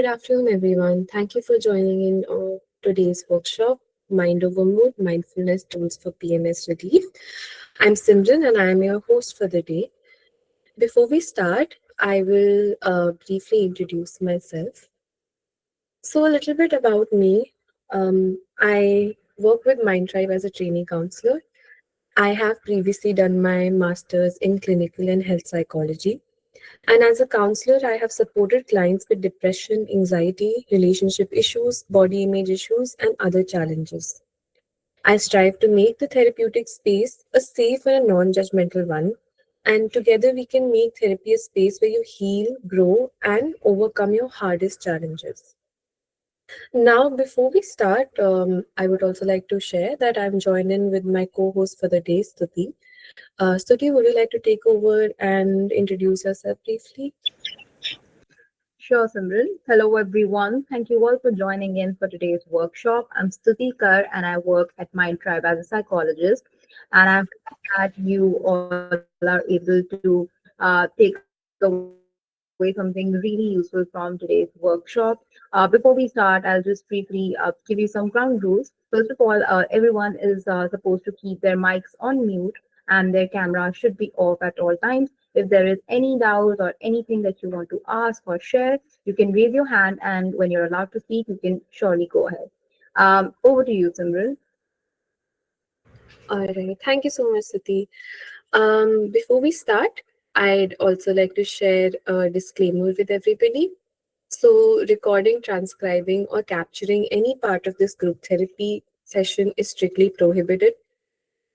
afternoon, everyone. Thank you for joining in on today's workshop, Mind Over Mood Mindfulness Tools for PMS Relief. I'm Simran and I am your host for the day. Before we start, I will briefly introduce myself. So, a little bit about me. I work with Mind Tribe as a trainee counselor. I have previously done my master's in clinical and health psychology. And as a counselor, I have supported clients with depression, anxiety, relationship issues, body image issues, and other challenges. I strive to make the therapeutic space a safe and a non judgmental one. And together, we can make therapy a space where you heal, grow, and overcome your hardest challenges. Now, before we start, I would also like to share that I'm joined in with my co host for the day, Stuti. Stuti, would you like to take over and introduce yourself briefly? Sure, Simran. Hello, everyone. Thank you all for joining in for today's workshop. I'm Stuti Kar and I work at Mind Tribe as a psychologist. And I'm glad that you all are able to take away something really useful from today's workshop. Before we start, I'll just briefly give you some ground rules. First of all, everyone is supposed to keep their mics on mute and their camera should be off at all times. If there is any doubt or anything that you want to ask or share, you can raise your hand, and when you're allowed to speak, you can surely go ahead. Over to you, Simran. All right. Thank you so much, Sati. Before we start, I'd also like to share a disclaimer with everybody. So, recording, transcribing, or capturing any part of this group therapy session is strictly prohibited.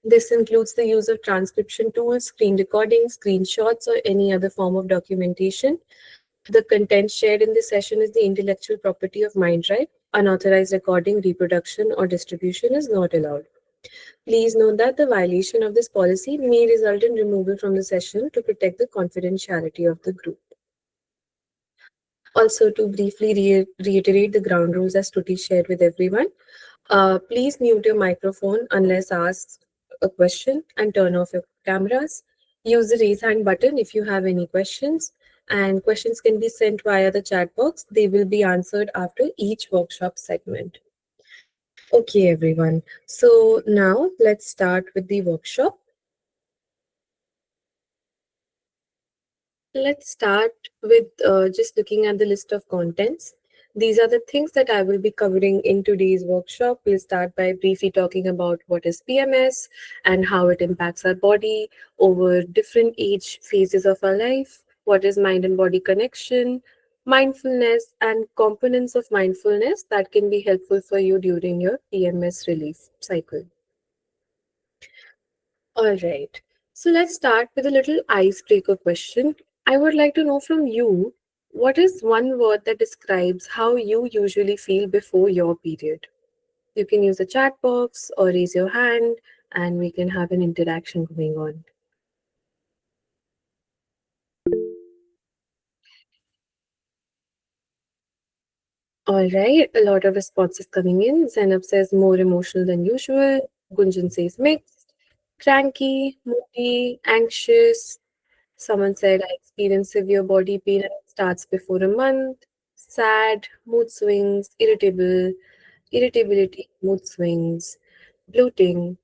This includes the use of transcription tools, screen recordings, screenshots, or any other form of documentation. The content shared in this session is the intellectual property of MindDrive. Unauthorized recording, reproduction, or distribution is not allowed. Please note that the violation of this policy may result in removal from the session to protect the confidentiality of the group. Also, to briefly reiterate the ground rules as Tuti shared with everyone, please mute your microphone unless asked a question and turn off your cameras. Use the raise hand button if you have any questions, and questions can be sent via the chat box. They will be answered after each workshop segment. Okay, everyone. So now let's start with the workshop. Let's start with just looking at the list of contents. These are the things that I will be covering in today's workshop. We'll start by briefly talking about what is PMS and how it impacts our body over different age phases of our life, what is mind and body connection, mindfulness, and components of mindfulness that can be helpful for you during your PMS relief cycle. All right. So let's start with a little icebreaker question. I would like to know from you, what is one word that describes how you usually feel before your period? You can use the chat box or raise your hand and we can have an interaction going on. All right, a lot of responses coming in. Zainab says more emotional than usual. Gunjan says mixed, cranky, moody, anxious. Someone said, I experience severe body pain and it starts before a month. Sad, mood swings, irritable, irritability, mood swings, bloating.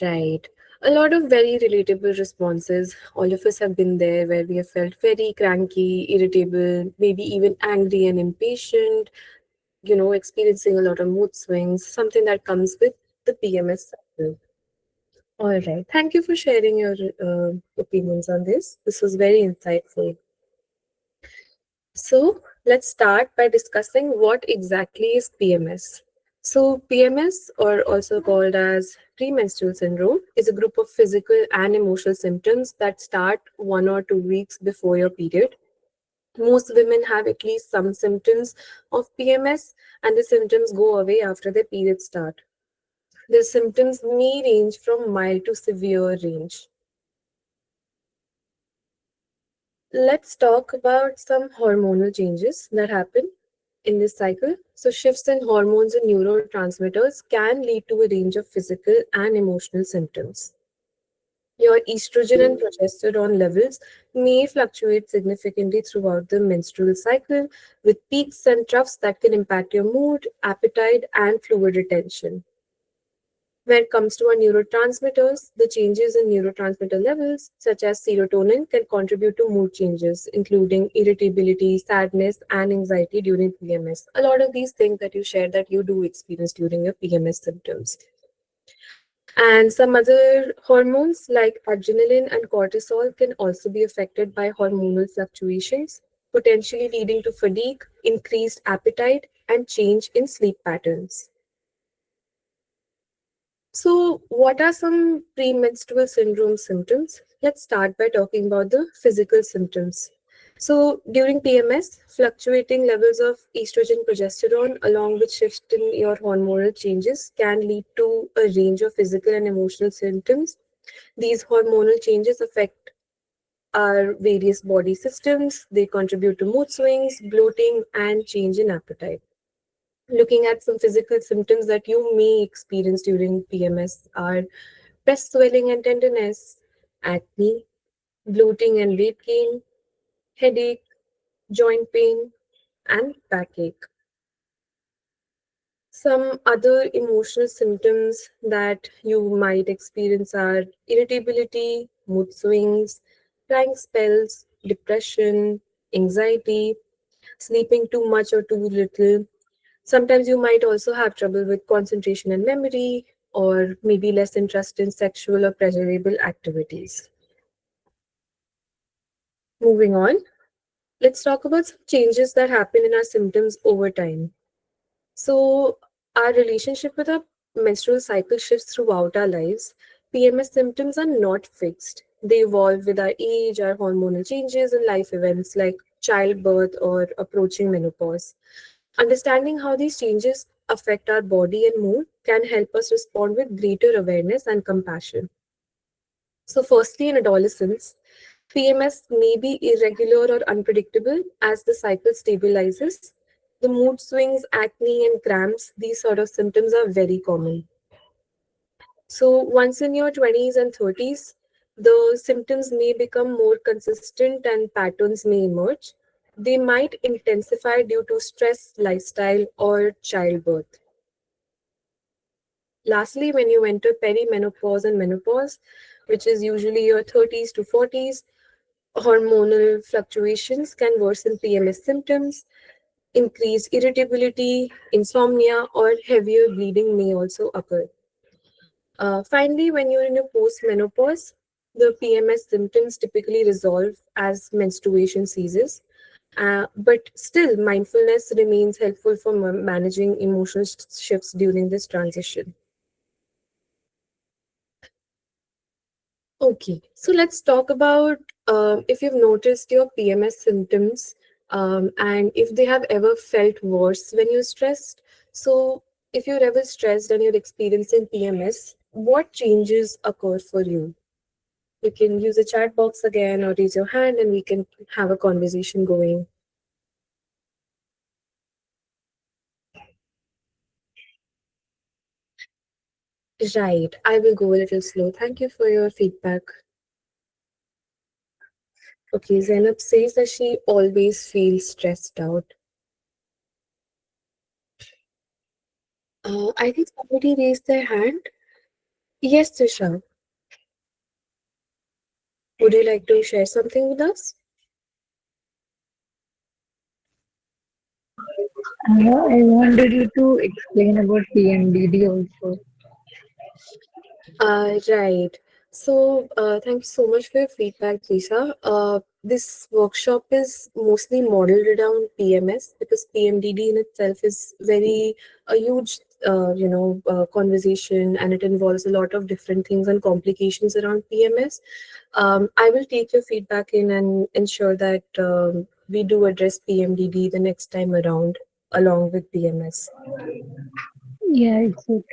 Right. A lot of very relatable responses. All of us have been there where we have felt very cranky, irritable, maybe even angry and impatient, experiencing a lot of mood swings, something that comes with the PMS cycle. All right. Thank you for sharing your opinions on this. This was very insightful. So, let's start by discussing what exactly is PMS. So, PMS, or also called as premenstrual syndrome, is a group of physical and emotional symptoms that start 1 or 2 weeks before your period. Most women have at least some symptoms of PMS, and the symptoms go away after their periods start. The symptoms may range from mild to severe range. Let's talk about some hormonal changes that happen in this cycle. So, shifts in hormones and neurotransmitters can lead to a range of physical and emotional symptoms. Your estrogen and progesterone levels may fluctuate significantly throughout the menstrual cycle, with peaks and troughs that can impact your mood, appetite, and fluid retention. When it comes to our neurotransmitters, the changes in neurotransmitter levels, such as serotonin, can contribute to mood changes, including irritability, sadness, and anxiety during PMS. A lot of these things that you shared that you do experience during your PMS symptoms. And some other hormones like adrenaline and cortisol can also be affected by hormonal fluctuations, potentially leading to fatigue, increased appetite, and change in sleep patterns. So, what are some premenstrual syndrome symptoms? Let's start by talking about the physical symptoms. So, during PMS, fluctuating levels of estrogen progesterone, along with shifts in your hormonal changes, can lead to a range of physical and emotional symptoms. These hormonal changes affect our various body systems, they contribute to mood swings, bloating, and change in appetite. Looking at some physical symptoms that you may experience during PMS are breast swelling and tenderness, acne, bloating and weight gain, headache, joint pain, and backache. Some other emotional symptoms that you might experience are irritability, mood swings, crying spells, depression, anxiety, sleeping too much or too little. Sometimes you might also have trouble with concentration and memory, or maybe less interest in sexual or pleasurable activities. Moving on, let's talk about some changes that happen in our symptoms over time. So, our relationship with our menstrual cycle shifts throughout our lives. PMS symptoms are not fixed, they evolve with our age, our hormonal changes, and life events like childbirth or approaching menopause. Understanding how these changes affect our body and mood can help us respond with greater awareness and compassion. So, firstly, in adolescence, PMS may be irregular or unpredictable as the cycle stabilizes. The mood swings, acne, and cramps, these sort of symptoms are very common. So, once in your 20s and 30s, the symptoms may become more consistent and patterns may emerge. They might intensify due to stress, lifestyle, or childbirth. Lastly, when you enter perimenopause and menopause, which is usually your 30s to 40s, hormonal fluctuations can worsen PMS symptoms. Increased irritability, insomnia, or heavier bleeding may also occur. Finally, when you're in your post-menopause, the PMS symptoms typically resolve as menstruation ceases. But still, mindfulness remains helpful for managing emotional shifts during this transition. Okay, so let's talk about if you've noticed your PMS symptoms and if they have ever felt worse when you're stressed. So, if you're ever stressed and you're experiencing PMS, what changes occur for you? You can use the chat box again or raise your hand and we can have a conversation going. Right, I will go a little slow. Thank you for your feedback. Okay, Zainab says that she always feels stressed out. I think somebody raised their hand. Yes, Trisha. Would you like to share something with us? I wanted you to explain about PMDD also. Right. So, thank you so much for your feedback, Lisa. This workshop is mostly modeled around PMS because PMDD in itself is very a huge, conversation, and it involves a lot of different things and complications around PMS. I will take your feedback in and ensure that we do address PMDD the next time around, along with PMS. Yeah, it's okay.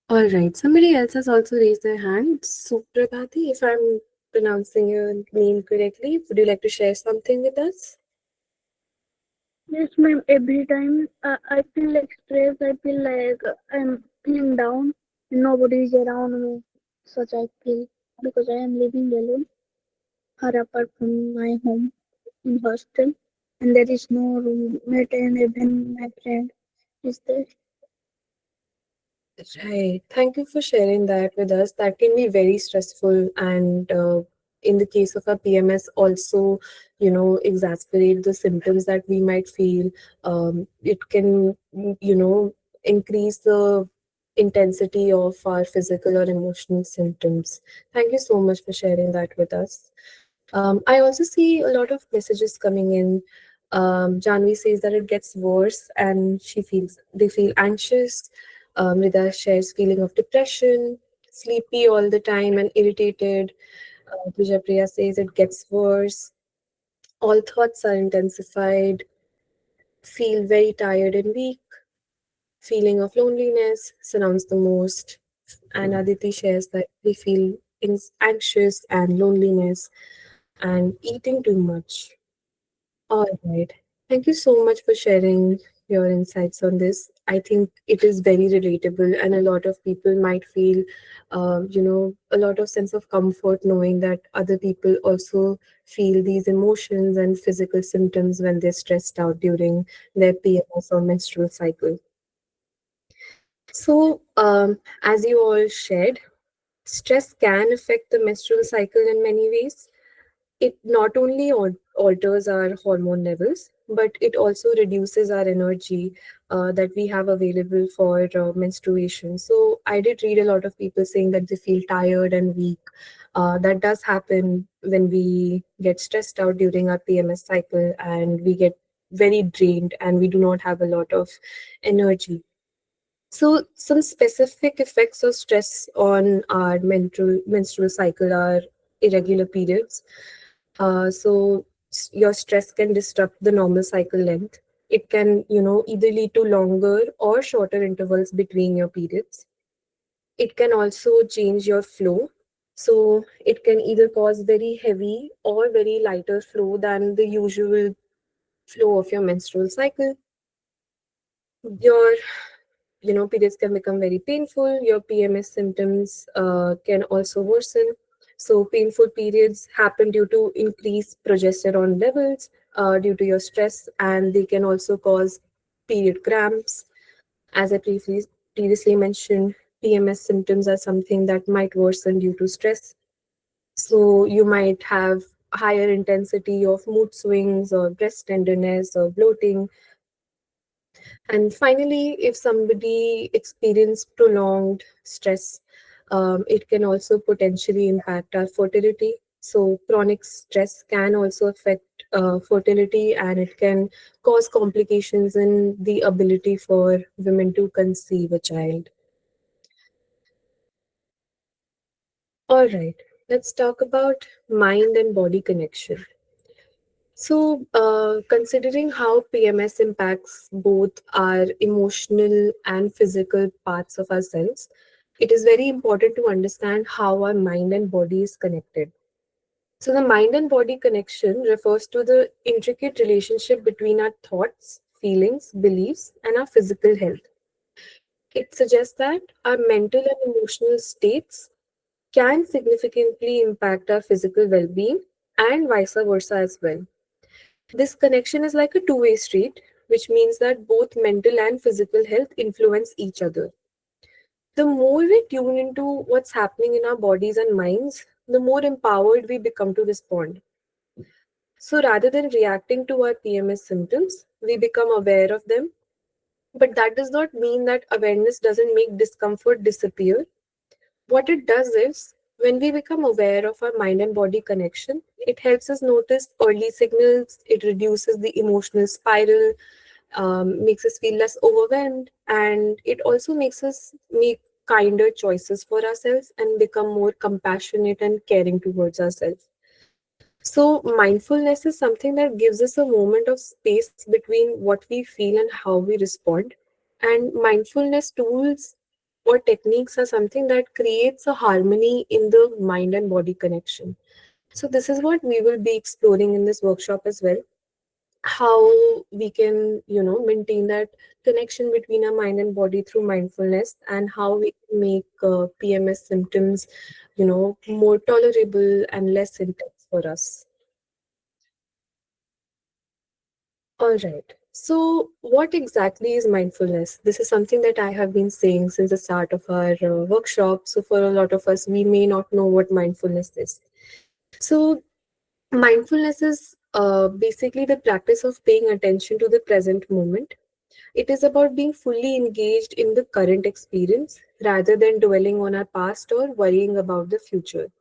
All right. Somebody else has also raised their hand. Suprabhati, if I'm pronouncing your name correctly, would you like to share something with us? Yes, ma'am. Every time I feel like stressed, I feel like I'm feeling down. Nobody is around me. such I feel because I am living alone or apart from my home in hostel, and there is no roommate, and even my friend is there. Right. Thank you for sharing that with us. That can be very stressful, and in the case of a PMS, also, exasperate the symptoms that we might feel. It can, increase the intensity of our physical or emotional symptoms. Thank you so much for sharing that with us. I also see a lot of messages coming in. Janvi says that it gets worse and they feel anxious. Rida shares feeling of depression, sleepy all the time and irritated. Priya says it gets worse. All thoughts are intensified, feel very tired and weak. Feeling of loneliness surrounds the most. And Aditi shares that they feel anxious and loneliness and eating too much. All right. Thank you so much for sharing your insights on this. I think it is very relatable, and a lot of people might feel, a lot of sense of comfort knowing that other people also feel these emotions and physical symptoms when they're stressed out during their PMS or menstrual cycle. So, as you all shared, stress can affect the menstrual cycle in many ways. It not only alters our hormone levels, but it also reduces our energy that we have available for menstruation. So I did read a lot of people saying that they feel tired and weak. That does happen when we get stressed out during our PMS cycle, and we get very drained and we do not have a lot of energy. So, some specific effects of stress on our menstrual cycle are irregular periods. Your stress can disrupt the normal cycle length. It can, either lead to longer or shorter intervals between your periods. It can also change your flow. So it can either cause very heavy or very lighter flow than the usual flow of your menstrual cycle. Your periods can become very painful. Your PMS symptoms can also worsen. So painful periods happen due to increased progesterone levels, due to your stress, and they can also cause period cramps. As I previously mentioned, PMS symptoms are something that might worsen due to stress. So you might have higher intensity of mood swings or breast tenderness or bloating. And finally, if somebody experiences prolonged stress, it can also potentially impact our fertility. So, chronic stress can also affect fertility, and it can cause complications in the ability for women to conceive a child. All right, let's talk about mind and body connection. So, considering how PMS impacts both our emotional and physical parts of ourselves, it is very important to understand how our mind and body is connected. So, the mind and body connection refers to the intricate relationship between our thoughts, feelings, beliefs, and our physical health. It suggests that our mental and emotional states can significantly impact our physical well being and vice versa as well. This connection is like a two-way street, which means that both mental and physical health influence each other. The more we tune into what's happening in our bodies and minds, the more empowered we become to respond. So rather than reacting to our PMS symptoms, we become aware of them. But that does not mean that awareness doesn't make discomfort disappear. What it does is, when we become aware of our mind and body connection, it helps us notice early signals, it reduces the emotional spiral, makes us feel less overwhelmed, and it also makes us make kinder choices for ourselves and become more compassionate and caring towards ourselves. So, mindfulness is something that gives us a moment of space between what we feel and how we respond. And mindfulness tools or techniques are something that creates a harmony in the mind and body connection. So, this is what we will be exploring in this workshop as well. how we can, maintain that connection between our mind and body through mindfulness, and how we can make PMS symptoms, more tolerable and less intense for us. All right. So, what exactly is mindfulness? This is something that I have been saying since the start of our workshop. So, for a lot of us, we may not know what mindfulness is. So, mindfulness is basically the practice of paying attention to the present moment. It is about being fully engaged in the current experience rather than dwelling on our past or worrying about the future.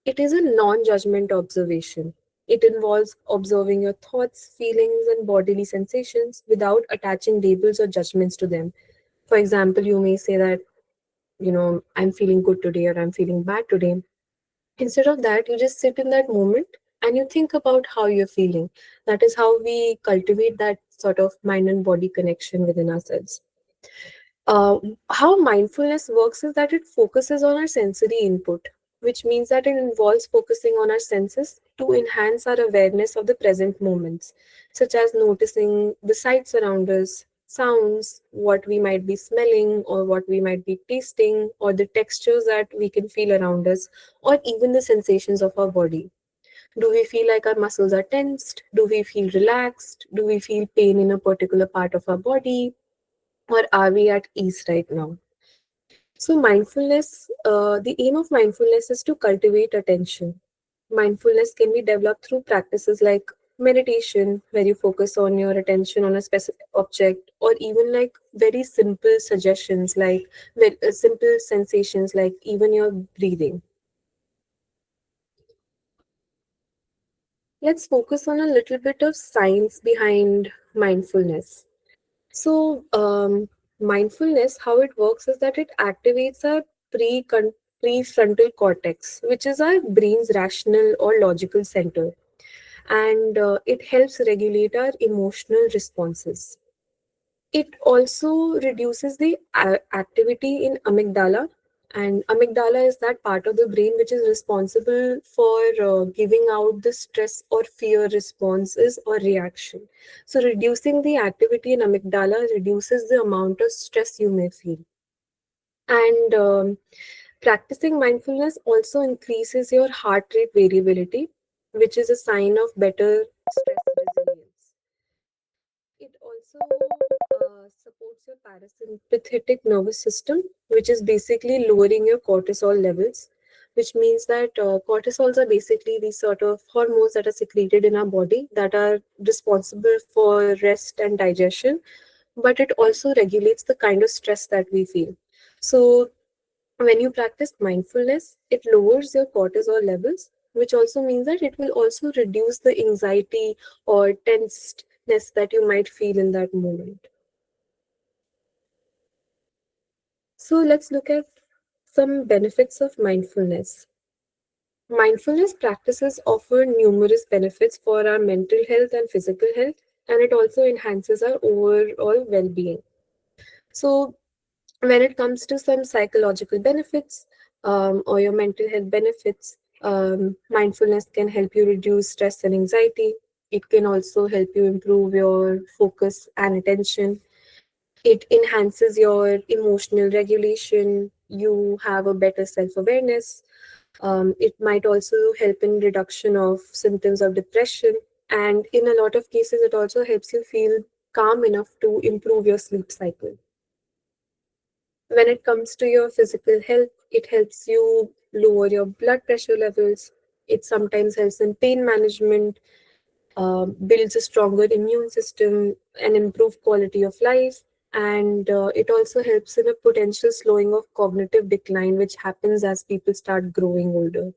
It is a non judgment observation. It involves observing your thoughts, feelings, and bodily sensations without attaching labels or judgments to them. For example, you may say that, I'm feeling good today or I'm feeling bad today. Instead of that, you just sit in that moment and you think about how you're feeling. That is how we cultivate that sort of mind and body connection within ourselves. Uh, how mindfulness works is that it focuses on our sensory input, which means that it involves focusing on our senses to enhance our awareness of the present moments, such as noticing the sights around us, sounds, what we might be smelling or what we might be tasting, or the textures that we can feel around us, or even the sensations of our body. Do we feel like our muscles are tensed? Do we feel relaxed? Do we feel pain in a particular part of our body? Or are we at ease right now? So, mindfulness, the aim of mindfulness is to cultivate attention. Mindfulness can be developed through practices like meditation, where you focus on your attention on a specific object, or even like very simple suggestions, like simple sensations, like even your breathing. Let's focus on a little bit of science behind mindfulness. So, mindfulness, how it works is that it activates our prefrontal cortex, which is our brain's rational or logical center, and it helps regulate our emotional responses. It also reduces the activity in amygdala, and amygdala is that part of the brain which is responsible for giving out the stress or fear responses or reaction. So, reducing the activity in amygdala reduces the amount of stress you may feel. And practicing mindfulness also increases your heart rate variability, which is a sign of better stress resilience. It also supports your parasympathetic nervous system, which is basically lowering your cortisol levels, which means that cortisols are basically these sort of hormones that are secreted in our body that are responsible for rest and digestion, but it also regulates the kind of stress that we feel. So, when you practice mindfulness, it lowers your cortisol levels, which also means that it will also reduce the anxiety or tensedness that you might feel in that moment. So, let's look at some benefits of mindfulness. Mindfulness practices offer numerous benefits for our mental health and physical health, and it also enhances our overall well being. So, when it comes to some psychological benefits or your mental health benefits, mindfulness can help you reduce stress and anxiety. It can also help you improve your focus and attention. It enhances your emotional regulation. You have a better self awareness. It might also help in reduction of symptoms of depression. And in a lot of cases, it also helps you feel calm enough to improve your sleep cycle. When it comes to your physical health, it helps you lower your blood pressure levels. It sometimes helps in pain management, builds a stronger immune system, and improve quality of life. And it also helps in a potential slowing of cognitive decline, which happens as people start growing older.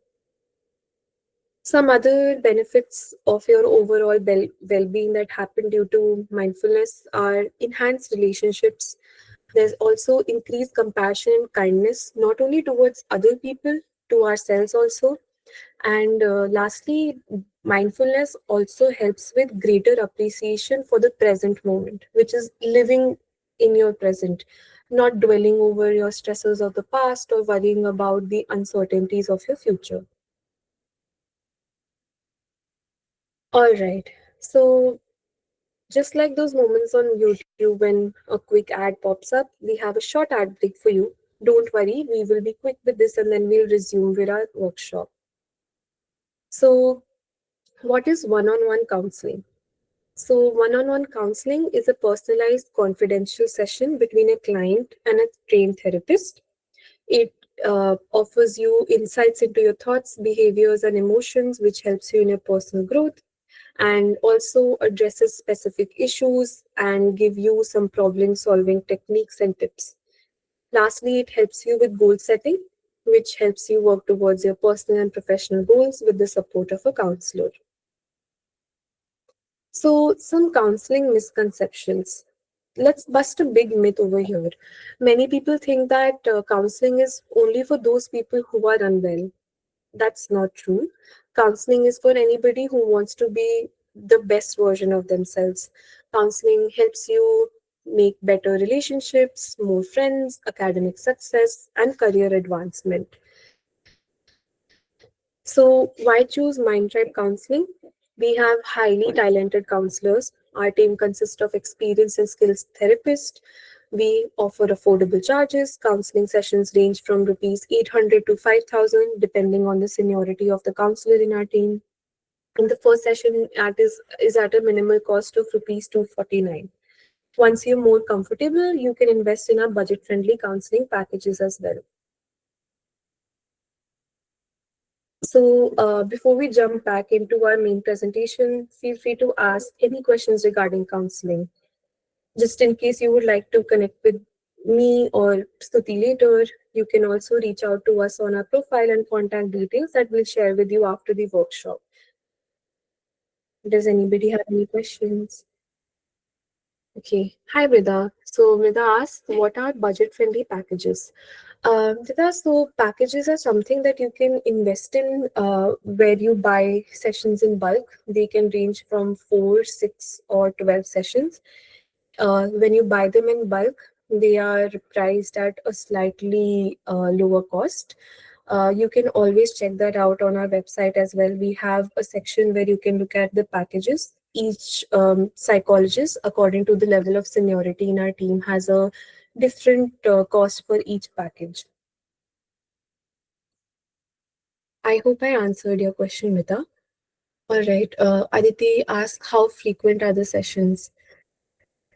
Some other benefits of your overall well-being that happen due to mindfulness are enhanced relationships. There's also increased compassion and kindness, not only towards other people, to ourselves also. And lastly, mindfulness also helps with greater appreciation for the present moment, which is living in your present, not dwelling over your stresses of the past or worrying about the uncertainties of your future. All right. So, Just like those moments on YouTube when a quick ad pops up, we have a short ad break for you. Don't worry, we will be quick with this and then we'll resume with our workshop. So, what is one on one counseling? So, one on one counseling is a personalized, confidential session between a client and a trained therapist. It offers you insights into your thoughts, behaviors, and emotions, which helps you in your personal growth, and also addresses specific issues and give you some problem solving techniques and tips. Lastly, it helps you with goal setting, which helps you work towards your personal and professional goals with the support of a counselor. So, some counseling misconceptions. Let's bust a big myth over here. Many people think that counseling is only for those people who are unwell. That's not true. Counseling is for anybody who wants to be the best version of themselves. Counseling helps you make better relationships, more friends, academic success, and career advancement. So, why choose Mindtribe Counseling? We have highly talented counselors. Our team consists of experienced and skilled therapists. We offer affordable charges. Counseling sessions range from rupees 800 to 5,000 depending on the seniority of the counselor in our team. And the first session is at a minimal cost of rupees 249. Once you're more comfortable, you can invest in our budget friendly counseling packages as well. So, before we jump back into our main presentation, feel free to ask any questions regarding counseling. Just in case you would like to connect with me or Stuti later, you can also reach out to us on our profile and contact details that we'll share with you after the workshop. Does anybody have any questions? Okay. Hi, Vrida. So, Vrida asked, what are budget friendly packages? Vrida, so packages are something that you can invest in where you buy sessions in bulk. They can range from 4, 6, or 12 sessions. When you buy them in bulk, they are priced at a slightly lower cost. You can always check that out on our website as well. We have a section where you can look at the packages. Each psychologist, according to the level of seniority in our team, has a different cost for each package. I hope I answered your question, Mita. All right. Aditi asked, how frequent are the sessions?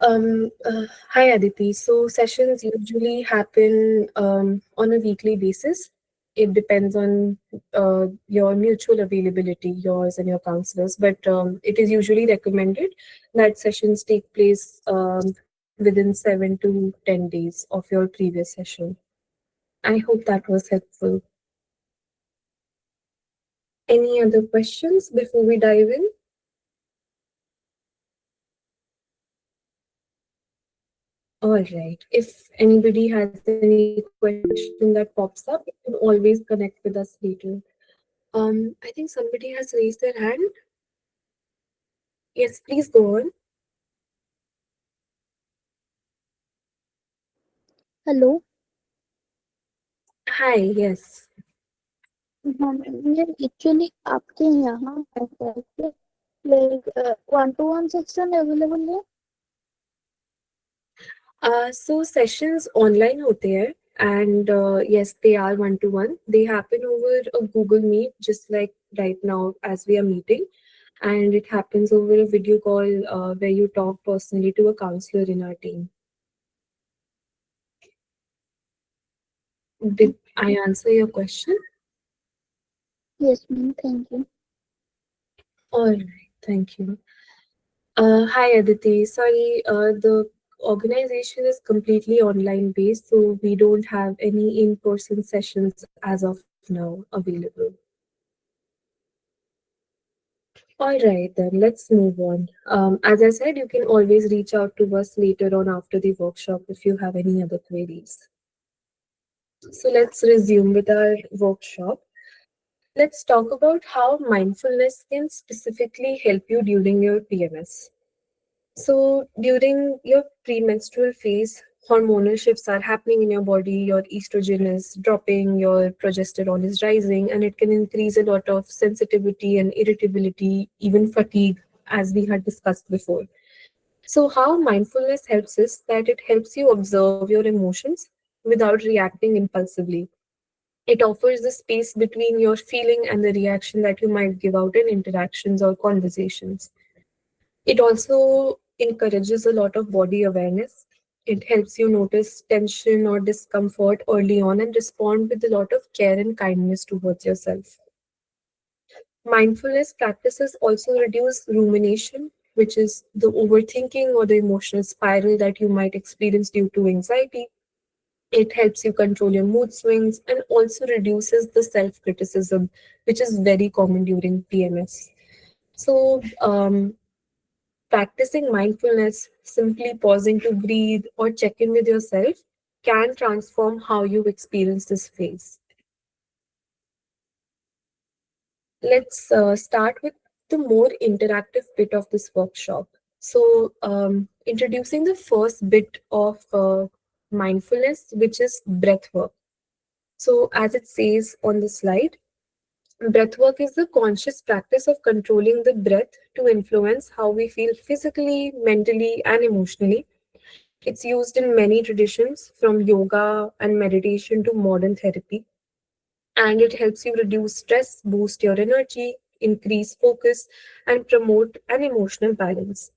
Hi Aditi. So sessions usually happen on a weekly basis. It depends on your mutual availability, yours and your counselors. But it is usually recommended that sessions take place within 7 to 10 days of your previous session. I hope that was helpful. Any other questions before we dive in? All right. If anybody has any question that pops up, you can always connect with us later. I think somebody has raised their hand. Yes, please go on. Hello. Hi, yes. हाँ ma'am actually आपके यहाँ ऐसे like one two one section available है. So sessions online होते हैं and yes, they are one to one. They happen over a Google Meet, just like right now as we are meeting, and it happens over a video call where you talk personally to a counselor in our team. Did I answer your question? Yes ma'am, thank you. All right, thank you. Hi Aditi. Sorry, the organization is completely online based, so we don't have any in-person sessions as of now available. All right, then let's move on. As I said, you can always reach out to us later on after the workshop if you have any other queries. So let's resume with our workshop. Let's talk about how mindfulness can specifically help you during your PMS. So, during your premenstrual phase, hormonal shifts are happening in your body. Your estrogen is dropping, your progesterone is rising, and it can increase a lot of sensitivity and irritability, even fatigue, as we had discussed before. So, how mindfulness helps is that it helps you observe your emotions without reacting impulsively. It offers the space between your feeling and the reaction that you might give out in interactions or conversations. It also encourages a lot of body awareness. It helps you notice tension or discomfort early on and respond with a lot of care and kindness towards yourself. Mindfulness practices also reduce rumination, which is the overthinking or the emotional spiral that you might experience due to anxiety. It helps you control your mood swings and also reduces the self criticism, which is very common during PMS. So, practicing mindfulness, simply pausing to breathe or check in with yourself, can transform how you experience this phase. Let's start with the more interactive bit of this workshop. So, introducing the first bit of mindfulness, which is breath work. So, as it says on the slide, breath work is the conscious practice of controlling the breath to influence how we feel physically, mentally, and emotionally. It's used in many traditions, from yoga and meditation to modern therapy, and it helps you reduce stress, boost your energy, increase focus, and promote an emotional balance.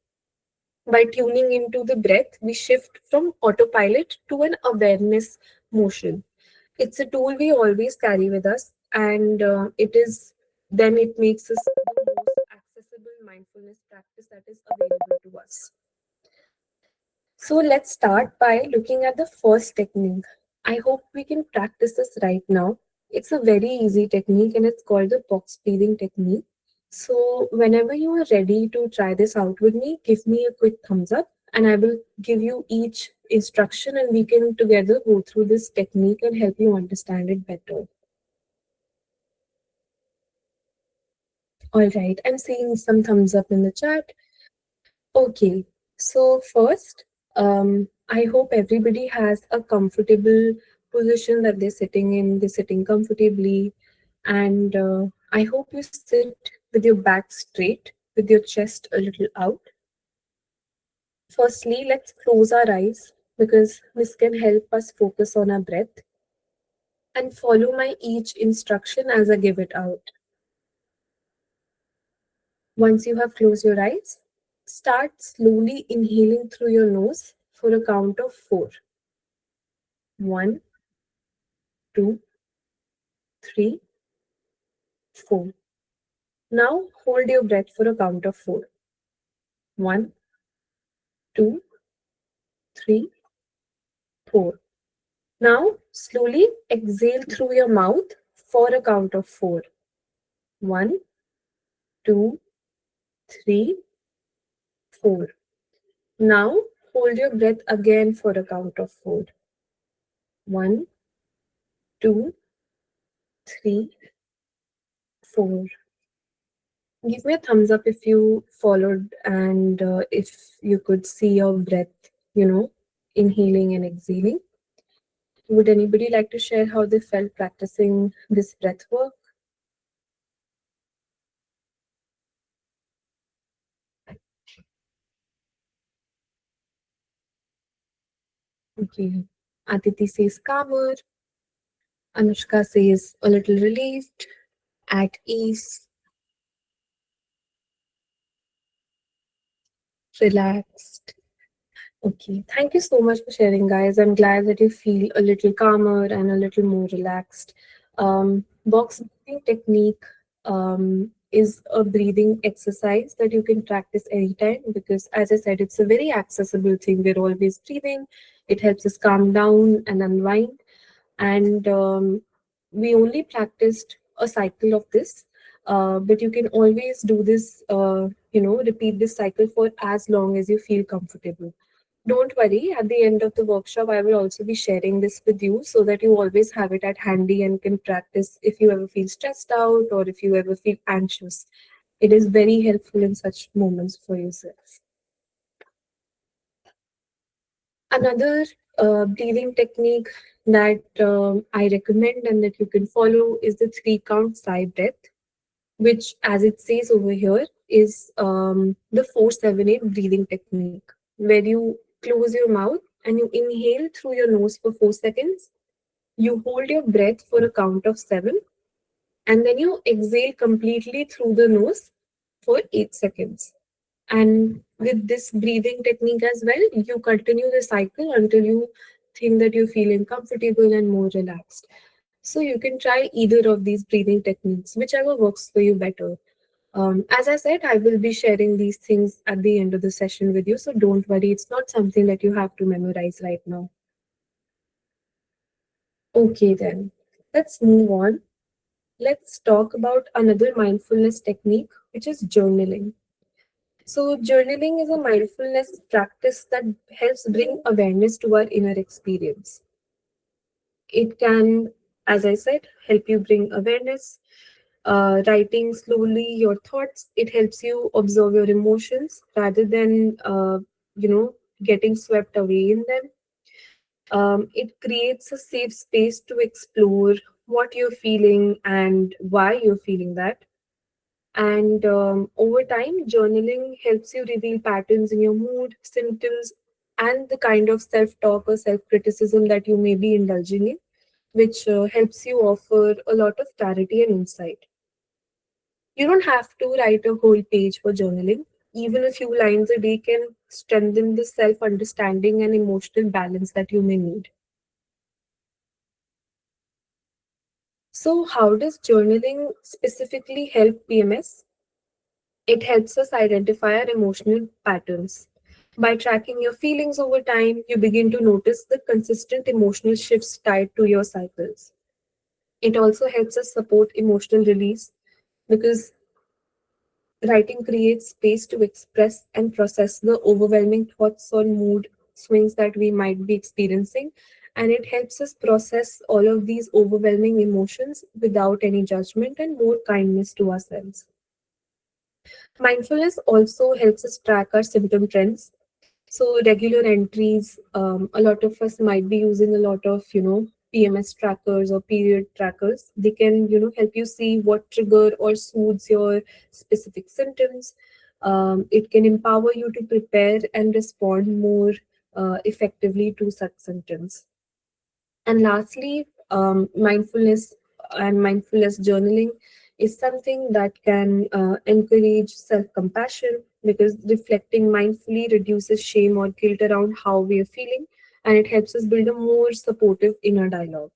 By tuning into the breath, we shift from autopilot to an awareness motion. It's a tool we always carry with us, and it makes us the most accessible mindfulness practice that is available to us. So let's start by looking at the first technique. I hope we can practice this right now. It's a very easy technique and it's called the box breathing technique. So whenever you are ready to try this out with me, give me a quick thumbs up and I will give you each instruction and we can together go through this technique and help you understand it better. All right, I'm seeing some thumbs up in the chat. Okay, so first, I hope everybody has a comfortable position that they're sitting in. They're sitting comfortably, and I hope you sit with your back straight, with your chest a little out. Firstly, let's close our eyes because this can help us focus on our breath and follow my each instruction as I give it out. Once you have closed your eyes, start slowly inhaling through your nose for a count of 4. 1, 2, 3, 4. Now hold your breath for a count of 4. 1, 2, 3, 4. Now slowly exhale through your mouth for a count of 4. 1, 2, 3, 4. Now hold your breath again for a count of 4. 1, 2, 3, 4. Give me a thumbs up if you followed and if you could see your breath, inhaling and exhaling. Would anybody like to share how they felt practicing this breath work? Okay. Aditi says calmer. Anushka says a little relieved, at ease, relaxed. Okay, thank you so much for sharing, guys. I'm glad that you feel a little calmer and a little more relaxed. Box breathing technique is a breathing exercise that you can practice anytime because, as I said, it's a very accessible thing. We're always breathing, it helps us calm down and unwind. And we only practiced a cycle of this, but you can always do this, repeat this cycle for as long as you feel comfortable. Don't worry, at the end of the workshop, I will also be sharing this with you so that you always have it at handy and can practice if you ever feel stressed out or if you ever feel anxious. It is very helpful in such moments for yourself. Another breathing technique that I recommend and that you can follow is the 3 count sigh breath, which, as it says over here, is the 478 breathing technique. where you close your mouth and you inhale through your nose for 4 seconds. You hold your breath for a count of seven, and then you exhale completely through the nose for 8 seconds. And with this breathing technique as well, you continue the cycle until you think that you're feeling comfortable and more relaxed. So you can try either of these breathing techniques, whichever works for you better. As I said, I will be sharing these things at the end of the session with you, so don't worry, it's not something that you have to memorize right now. Okay, then let's move on. Let's talk about another mindfulness technique, which is journaling. So, journaling is a mindfulness practice that helps bring awareness to our inner experience. It can, as I said, help you bring awareness. Writing slowly your thoughts, it helps you observe your emotions rather than, getting swept away in them. It creates a safe space to explore what you're feeling and why you're feeling that. And over time, journaling helps you reveal patterns in your mood, symptoms, and the kind of self talk or self criticism that you may be indulging in, which helps you offer a lot of clarity and insight. You don't have to write a whole page for journaling. Even a few lines a day can strengthen the self understanding and emotional balance that you may need. So, how does journaling specifically help PMS? It helps us identify our emotional patterns. By tracking your feelings over time, you begin to notice the consistent emotional shifts tied to your cycles. It also helps us support emotional release because writing creates space to express and process the overwhelming thoughts or mood swings that we might be experiencing. And it helps us process all of these overwhelming emotions without any judgment and more kindness to ourselves. Mindfulness also helps us track our symptom trends. So regular entries, a lot of us might be using a lot of, PMS trackers or period trackers. They can, help you see what trigger or soothes your specific symptoms. It can empower you to prepare and respond more effectively to such symptoms. And lastly, mindfulness journaling is something that can encourage self compassion because reflecting mindfully reduces shame or guilt around how we are feeling, and it helps us build a more supportive inner dialogue.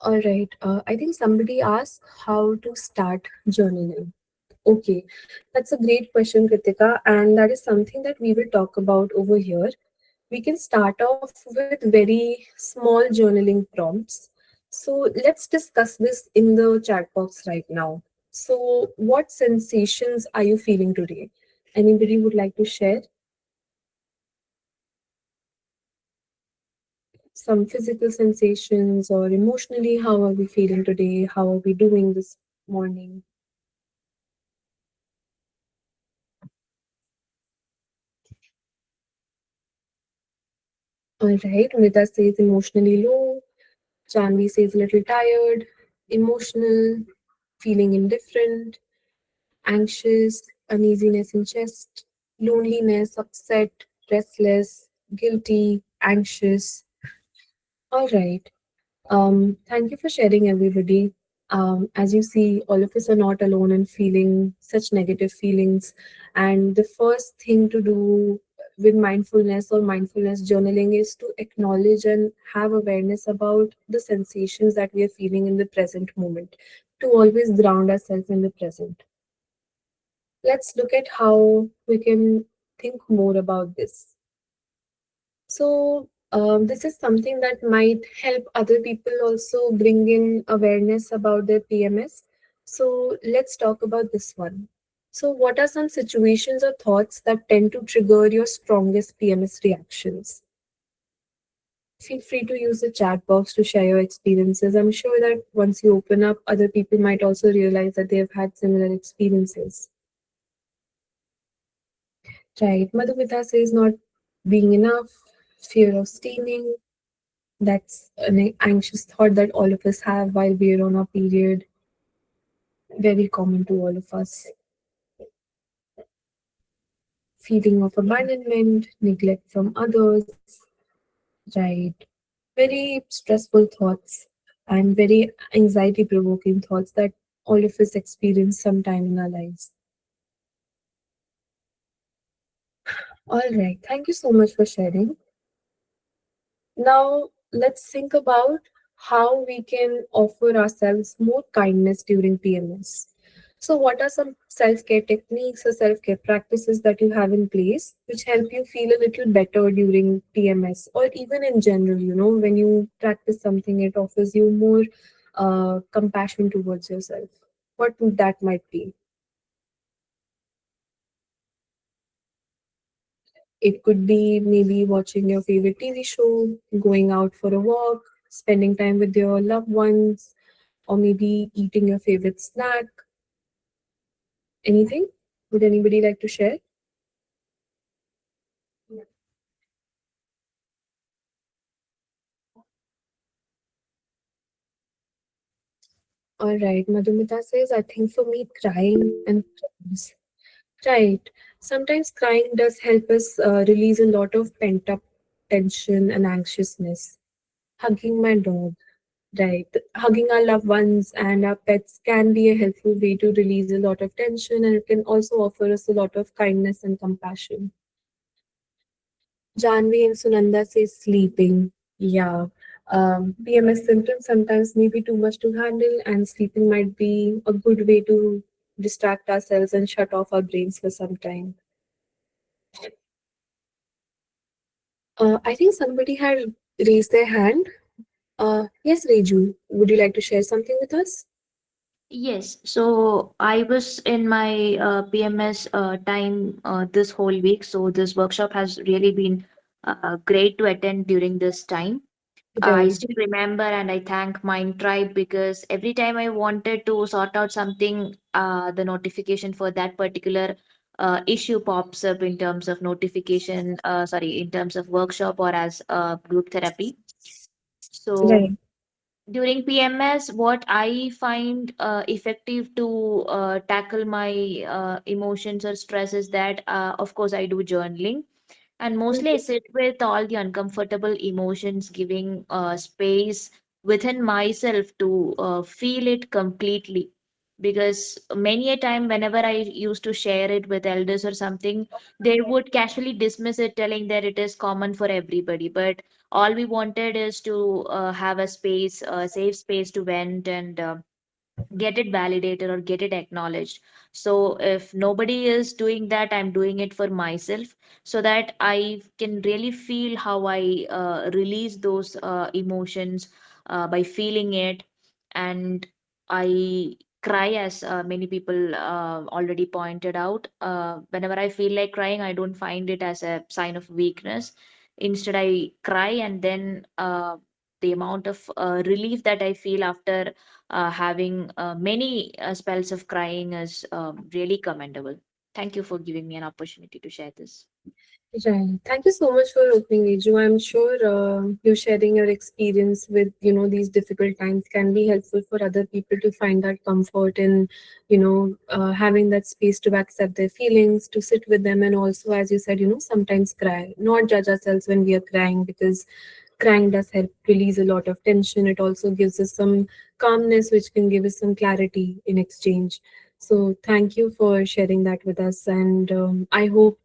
All right, I think somebody asked how to start journaling. Okay, that's a great question, Kritika, and that is something that we will talk about over here. We can start off with very small journaling prompts. So let's discuss this in the chat box right now. So, what sensations are you feeling today? Anybody would like to share some physical sensations or emotionally? How are we feeling today? How are we doing this morning? All right, Mita says emotionally low. Janvi says a little tired, emotional, feeling indifferent, anxious, uneasiness in chest, loneliness, upset, restless, guilty, anxious. All right. Thank you for sharing, everybody. As you see, all of us are not alone in feeling such negative feelings. And the first thing to do with mindfulness or mindfulness journaling is to acknowledge and have awareness about the sensations that we are feeling in the present moment, to always ground ourselves in the present. Let's look at how we can think more about this. So, this is something that might help other people also bring in awareness about their PMS. So, let's talk about this one. So, what are some situations or thoughts that tend to trigger your strongest PMS reactions? Feel free to use the chat box to share your experiences. I'm sure that once you open up, other people might also realize that they have had similar experiences. Right. Madhumita says not being enough, fear of staining. That's an anxious thought that all of us have while we're on our period. Very common to all of us. feeling of abandonment, neglect from others, right? Very stressful thoughts and very anxiety provoking thoughts that all of us experience sometime in our lives. All right, thank you so much for sharing. Now, let's think about how we can offer ourselves more kindness during PMS. So, what are some self care techniques or self care practices that you have in place which help you feel a little better during PMS or even in general? When you practice something, it offers you more compassion towards yourself. What that might be? It could be maybe watching your favorite TV show, going out for a walk, spending time with your loved ones, or maybe eating your favorite snack. Anything? Would anybody like to share? All right, Madhumita says, I think for me, crying and friends. Right. Sometimes crying does help us release a lot of pent up tension and anxiousness. Hugging my dog. Right. Hugging our loved ones and our pets can be a helpful way to release a lot of tension, and it can also offer us a lot of kindness and compassion. Janvi and Sunanda say sleeping. Yeah. PMS symptoms sometimes may be too much to handle, and sleeping might be a good way to distract ourselves and shut off our brains for some time. I think somebody had raised their hand. Yes, Reju, would you like to share something with us? Yes, so I was in my PMS time this whole week, so this workshop has really been great to attend during this time. I Right. still remember and I thank Mind Tribe because every time I wanted to sort out something, the notification for that particular issue pops up in terms of notification, sorry, in terms of workshop or as group therapy. So Right. during PMS, what I find effective to tackle my emotions or stress is that, of course, I do journaling. And mostly I sit with all the uncomfortable emotions, giving space within myself to feel it completely. Because many a time, whenever I used to share it with elders or something, they would casually dismiss it, telling that it is common for everybody. But all we wanted is to have a space, a safe space to vent and get it validated or get it acknowledged. So if nobody is doing that, I'm doing it for myself so that I can really feel how I release those emotions by feeling it. And I cry, as many people already pointed out. Whenever I feel like crying, I don't find it as a sign of weakness. Instead, I cry, and then the amount of relief that I feel after having many spells of crying is really commendable. Thank you for giving me an opportunity to share this. Right. Thank you so much for opening, Riju. I'm sure you sharing your experience with these difficult times can be helpful for other people to find that comfort in having that space to accept their feelings, to sit with them, and also, as you said, sometimes cry. Not judge ourselves when we are crying because crying does help release a lot of tension. It also gives us some calmness, which can give us some clarity in exchange. So thank you for sharing that with us. And I hope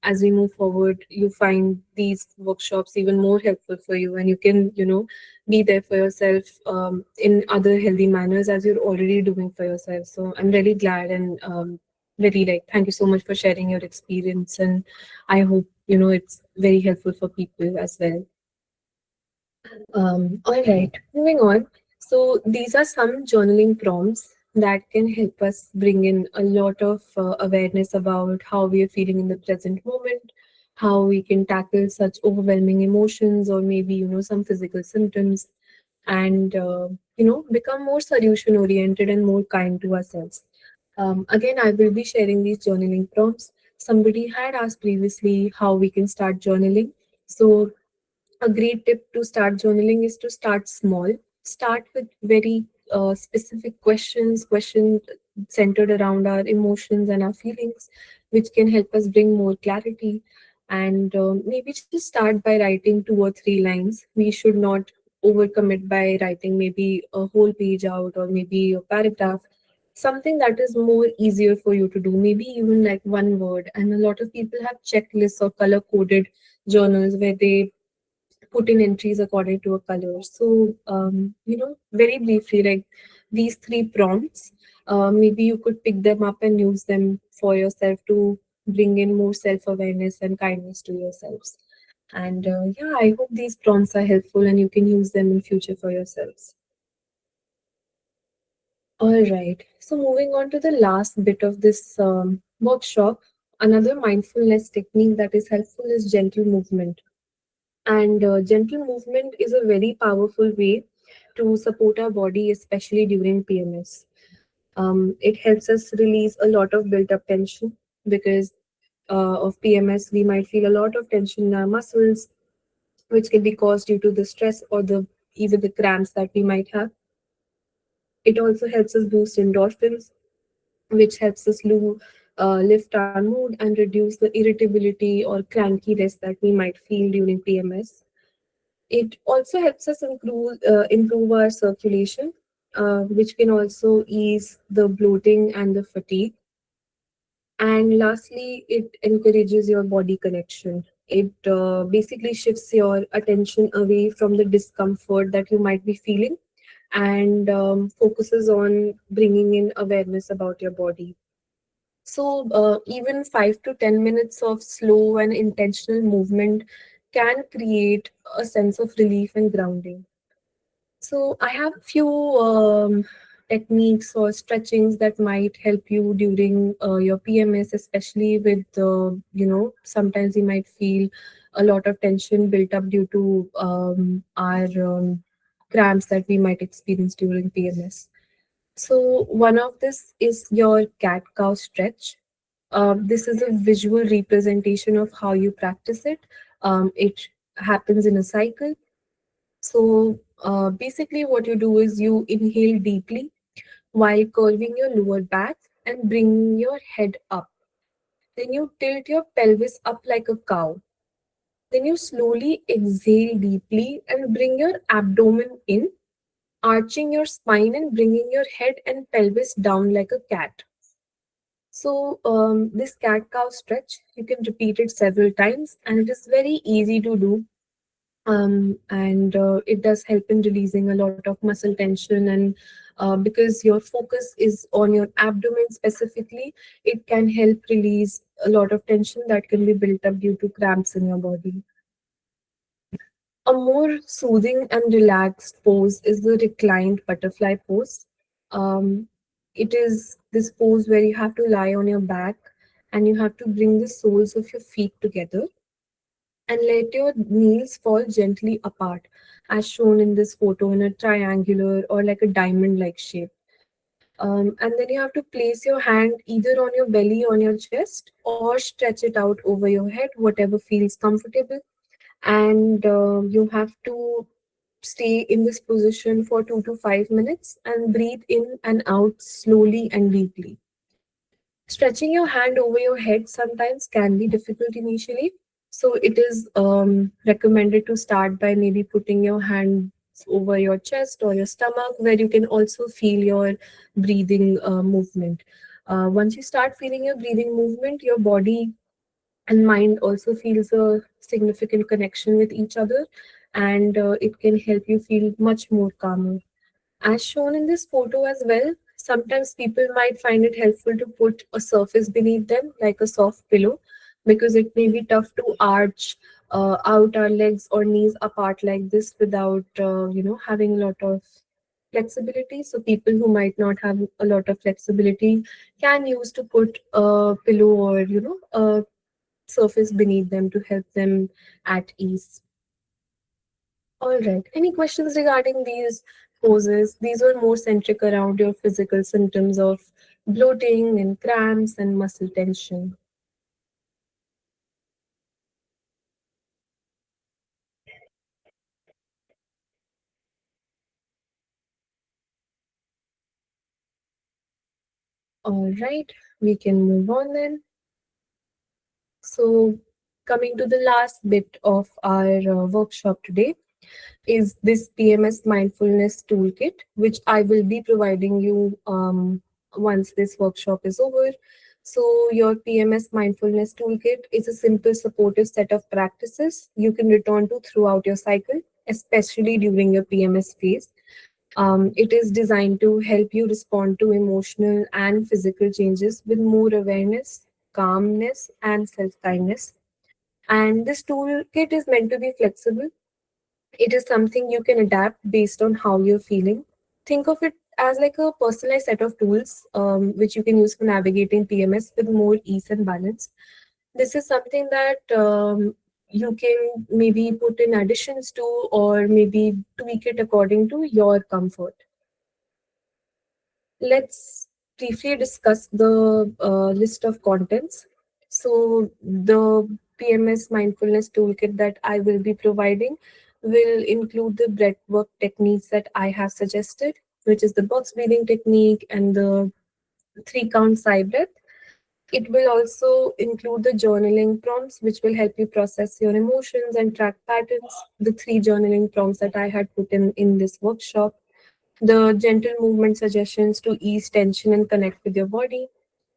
as we move forward, you find these workshops even more helpful for you and you can, be there for yourself in other healthy manners as you're already doing for yourself. So I'm really glad and really thank you so much for sharing your experience. And I hope, it's very helpful for people as well. All right, moving on. So these are some journaling prompts that can help us bring in a lot of awareness about how we are feeling in the present moment, how we can tackle such overwhelming emotions or maybe, some physical symptoms and, become more solution oriented and more kind to ourselves. Again, I will be sharing these journaling prompts. Somebody had asked previously how we can start journaling. So a great tip to start journaling is to start small. Start with very specific questions centered around our emotions and our feelings. which can help us bring more clarity. And maybe just start by writing 2 or 3 lines. We should not overcommit by writing maybe a whole page out or maybe a paragraph, something that is more easier for you to do, maybe even like one word. And a lot of people have checklists or color coded journals where they put in entries according to a color. So, very briefly, like these 3 prompts, maybe you could pick them up and use them for yourself to bring in more self awareness and kindness to yourselves. And yeah, I hope these prompts are helpful and you can use them in future for yourselves. All right. So moving on to the last bit of this workshop, another mindfulness technique that is helpful is gentle movement. And gentle movement is a very powerful way to support our body, especially during PMS. It helps us release a lot of built up tension because of PMS. We might feel a lot of tension in our muscles, which can be caused due to the stress or the even the cramps that we might have. It also helps us boost endorphins, which helps us lift our mood and reduce the irritability or crankiness that we might feel during PMS. It also helps us improve our circulation, which can also ease the bloating and the fatigue. And lastly, it encourages your body connection. It basically shifts your attention away from the discomfort that you might be feeling and focuses on bringing in awareness about your body. So, even 5 to 10 minutes of slow and intentional movement can create a sense of relief and grounding. So, I have a few techniques or stretchings that might help you during your PMS, especially with sometimes you might feel a lot of tension built up due to our cramps that we might experience during PMS. So, one of this is your cat cow stretch. This is a visual representation of how you practice it. It happens in a cycle. So, basically, what you do is you inhale deeply while curving your lower back and bring your head up. Then you tilt your pelvis up like a cow. Then you slowly exhale deeply and bring your abdomen in, arching your spine and bringing your head and pelvis down like a cat. So, this cat cow stretch, you can repeat it several times, and it is very easy to do. And it does help in releasing a lot of muscle tension. And because your focus is on your abdomen specifically, it can help release a lot of tension that can be built up due to cramps in your body. A more soothing and relaxed pose is the reclined butterfly pose. Um, it is this pose where you have to lie on your back and you have to bring the soles of your feet together and let your knees fall gently apart, as shown in this photo in a triangular or like a diamond like shape. And then you have to place your hand either on your belly, on your chest, or stretch it out over your head, whatever feels comfortable. And you have to stay in this position for 2 to 5 minutes and breathe in and out slowly and deeply. Stretching your hand over your head sometimes can be difficult initially. So it is recommended to start by maybe putting your hands over your chest or your stomach, where you can also feel your breathing movement. Once you start feeling your breathing movement, your body and mind also feels a significant connection with each other, and it can help you feel much more calmer. As shown in this photo as well, sometimes people might find it helpful to put a surface beneath them, like a soft pillow, because it may be tough to arch out our legs or knees apart like this without, having a lot of flexibility. So people who might not have a lot of flexibility can use to put a pillow or, a surface beneath them to help them at ease. All right. Any questions regarding these poses? These were more centric around your physical symptoms of bloating and cramps and muscle tension. All right. We can move on then. So, coming to the last bit of our workshop today is this PMS mindfulness toolkit, which I will be providing you once this workshop is over. So, your PMS mindfulness toolkit is a simple, supportive set of practices you can return to throughout your cycle, especially during your PMS phase. It is designed to help you respond to emotional and physical changes with more awareness, calmness, and self kindness. And this toolkit is meant to be flexible. It is something you can adapt based on how you're feeling. Think of it as like a personalized set of tools which you can use for navigating PMS with more ease and balance. This is something that you can maybe put in additions to, or maybe tweak it according to your comfort. Let's briefly discuss the list of contents. So, the PMS mindfulness toolkit that I will be providing will include the breathwork techniques that I have suggested, which is the box breathing technique and the 3 count sigh breath. It will also include the journaling prompts, which will help you process your emotions and track patterns. The 3 journaling prompts that I had put in this workshop, the gentle movement suggestions to ease tension and connect with your body,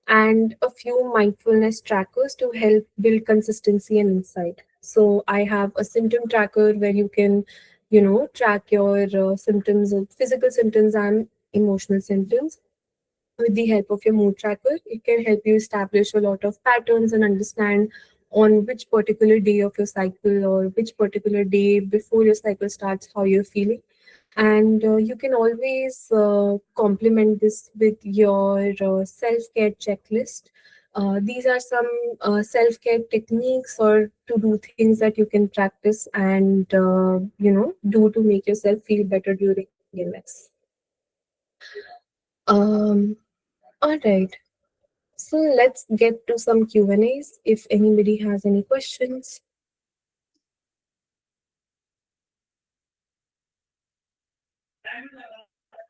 and a few mindfulness trackers to help build consistency and insight. So I have a symptom tracker where you can, track your symptoms, of physical symptoms and emotional symptoms. With the help of your mood tracker, it can help you establish a lot of patterns and understand on which particular day of your cycle or which particular day before your cycle starts how you're feeling. And you can always complement this with your self-care checklist. These are some self-care techniques or to do things that you can practice and do to make yourself feel better during PMS. um, all right, so let's get to some Q&As if anybody has any questions.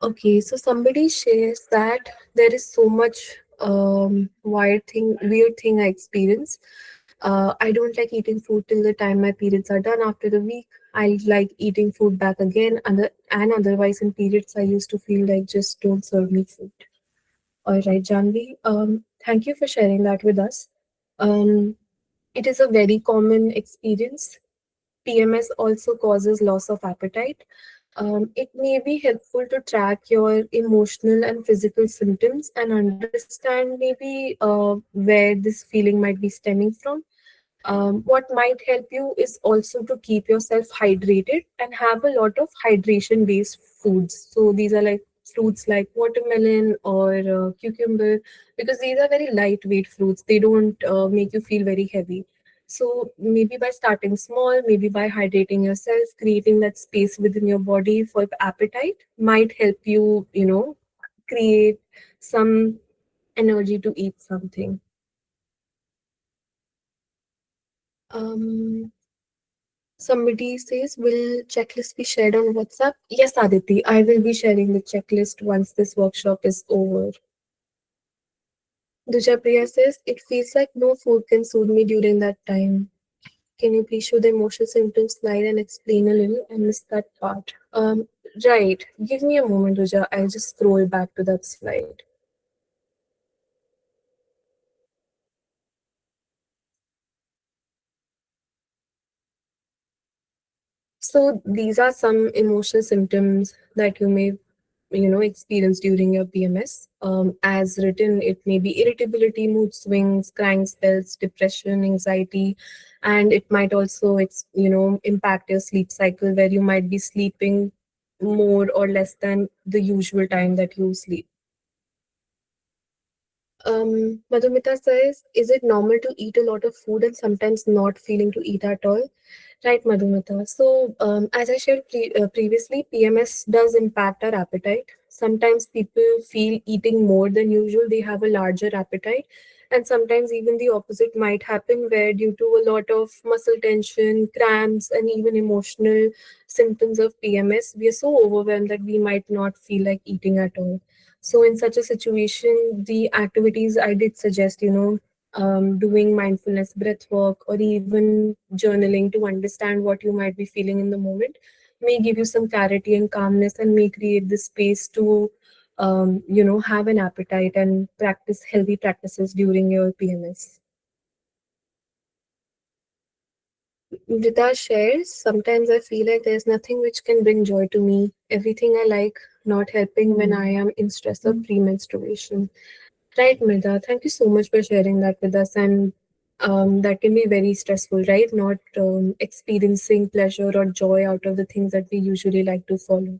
Okay, so somebody shares that there is so much weird thing I experience. I don't like eating food till the time my periods are done. After a week, I like eating food back again. And otherwise, in periods, I used to feel like just don't serve me food. All right, Janvi. Thank you for sharing that with us. Um, it is a very common experience. PMS also causes loss of appetite. It may be helpful to track your emotional and physical symptoms and understand maybe where this feeling might be stemming from. What might help you is also to keep yourself hydrated and have a lot of hydration based foods. So these are like fruits like watermelon or cucumber, because these are very lightweight fruits. They don't make you feel very heavy. So maybe by starting small, maybe by hydrating yourself, creating that space within your body for appetite might help you, create some energy to eat something. Um, Somebody says, will checklist be shared on WhatsApp? Yes, Aditi, I will be sharing the checklist once this workshop is over. Duja Priya says, it feels like no food can soothe me during that time. Can you please show the emotional symptoms slide and explain a little? I missed that part. Right. Give me a moment, Duja. I'll just scroll back to that slide. So these are some emotional symptoms that you may experience during your PMS. As written, it may be irritability, mood swings, crying spells, depression, anxiety, and it might also impact your sleep cycle, where you might be sleeping more or less than the usual time that you sleep. Madhumita says, is it normal to eat a lot of food and sometimes not feeling to eat at all? Right, Madhumita. So, as I shared previously, PMS does impact our appetite. Sometimes people feel eating more than usual, they have a larger appetite. And sometimes even the opposite might happen, where due to a lot of muscle tension, cramps, and even emotional symptoms of PMS, we are so overwhelmed that we might not feel like eating at all. So, in such a situation, the activities I did suggest, doing mindfulness breath work, or even journaling to understand what you might be feeling in the moment may give you some clarity and calmness, and may create this space to have an appetite and practice healthy practices during your PMS. Vidya shares, sometimes I feel like there's nothing which can bring joy to me. Everything I like not helping when I am in stress or pre-menstruation. Right, Mridha. Thank you so much for sharing that with us. And that can be very stressful, right? Not experiencing pleasure or joy out of the things that we usually like to follow.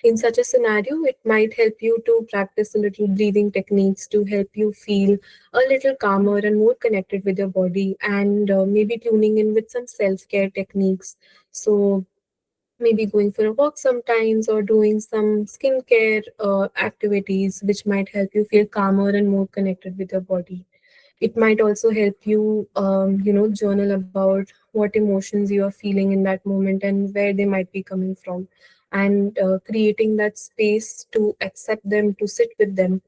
In such a scenario, it might help you to practice a little breathing techniques to help you feel a little calmer and more connected with your body, and maybe tuning in with some self care techniques. So, maybe going for a walk sometimes, or doing some skincare activities which might help you feel calmer and more connected with your body. It might also help you journal about what emotions you are feeling in that moment and where they might be coming from, and creating that space to accept them, to sit with them.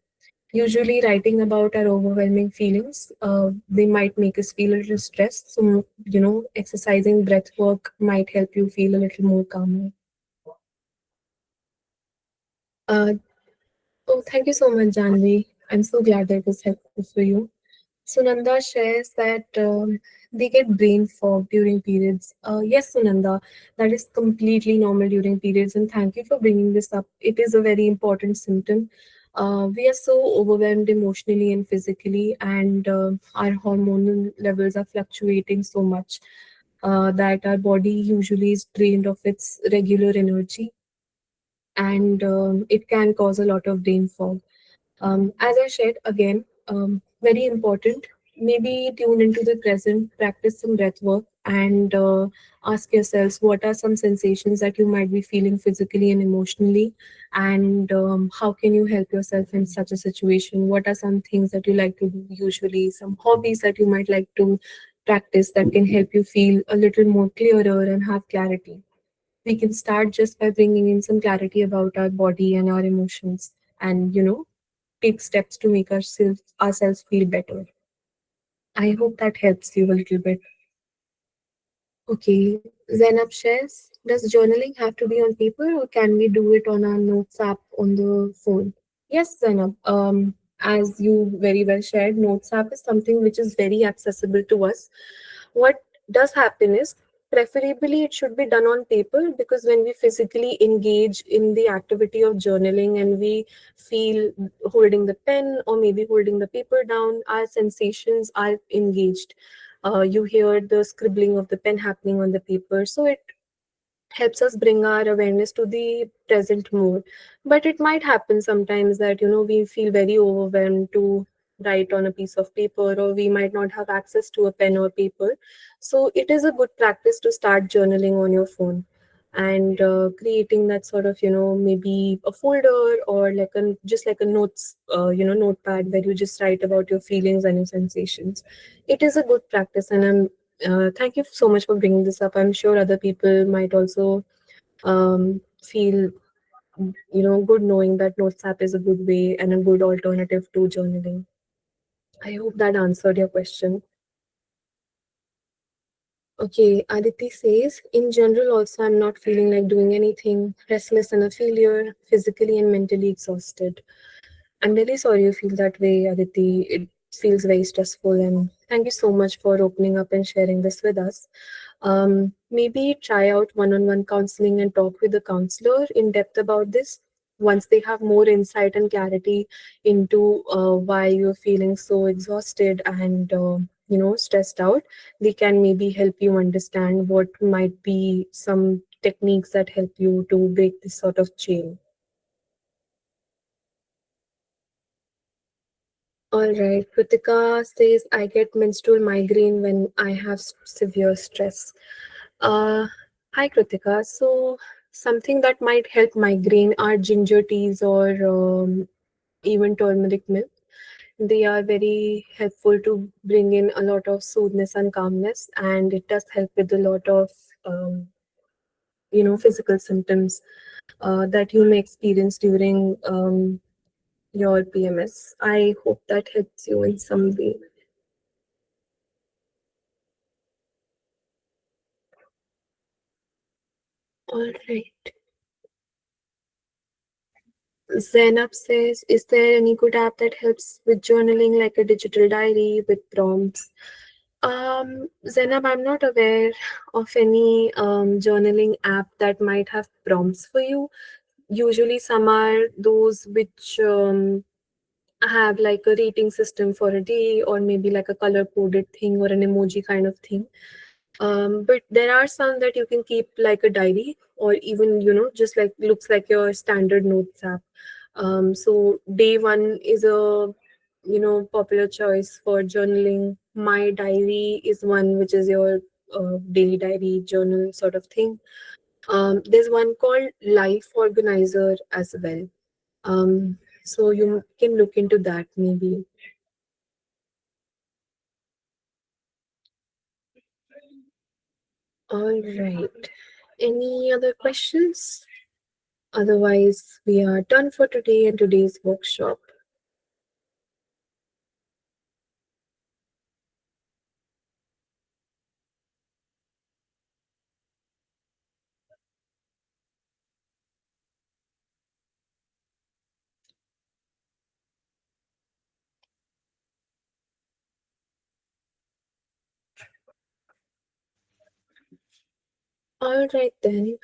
Usually writing about our overwhelming feelings, they might make us feel a little stressed, so exercising breath work might help you feel a little more calmer. uh, oh, thank you so much, Janvi. I'm so glad that it was helpful for you. Sunanda shares that they get brain fog during periods. Yes, Sunanda, that is completely normal during periods, and thank you for bringing this up. It is a very important symptom. We are so overwhelmed emotionally and physically, and our hormonal levels are fluctuating so much that our body usually is drained of its regular energy, and it can cause a lot of brain fog. As I said again, very important. Maybe tune into the present, practice some breath work, and ask yourselves what are some sensations that you might be feeling physically and emotionally, and how can you help yourself in such a situation? What are some things that you like to do usually? Some hobbies that you might like to practice that can help you feel a little more clearer and have clarity. We can start just by bringing in some clarity about our body and our emotions, and take steps to make ourselves feel better. I hope that helps you a little bit. Okay, Zainab shares, does journaling have to be on paper, or can we do it on our notes app on the phone? Yes, Zainab. As you very well shared, Notes app is something which is very accessible to us. What does happen is, preferably it should be done on paper, because when we physically engage in the activity of journaling and we feel holding the pen or maybe holding the paper down, our sensations are engaged. You hear the scribbling of the pen happening on the paper, so it helps us bring our awareness to the present more. But it might happen sometimes that we feel very overwhelmed to write on a piece of paper, or we might not have access to a pen or paper. So it is a good practice to start journaling on your phone, and creating that sort of maybe a folder, or like a just like a notes notepad where you just write about your feelings and your sensations. It is a good practice, and thank you so much for bringing this up. I'm sure other people might also feel good knowing that Notes app is a good way and a good alternative to journaling. I hope that answered your question. Okay, Aditi says, in general, also, I'm not feeling like doing anything, restless and a failure, physically and mentally exhausted. I'm really sorry you feel that way, Aditi. It feels very stressful, and thank you so much for opening up and sharing this with us. Maybe try out one on one counseling and talk with the counselor in depth about this. Once they have more insight and clarity into why you're feeling so exhausted and stressed out, they can maybe help you understand what might be some techniques that help you to break this sort of chain. All right, Kritika says, I get menstrual migraine when I have severe stress. Uh, Hi, Kritika. So, something that might help migraine are ginger teas, or even turmeric milk. They are very helpful to bring in a lot of soothness and calmness, and it does help with a lot of um, physical symptoms that you may experience during your PMS. I hope that helps you in some way. All right. Zainab says, is there any good app that helps with journaling, like a digital diary with prompts? Zainab, I'm not aware of any journaling app that might have prompts for you. Usually, some are those which have like a rating system for a day, or maybe like a color coded thing or an emoji kind of thing. But there are some that you can keep like a diary, or even, just like looks like your standard notes app. So day one is a, popular choice for journaling. My diary is one which is your daily diary journal sort of thing. There's one called Life Organizer as well. So you can look into that maybe. All right. Any other questions? Otherwise, we are done for today and today's workshop. All right then.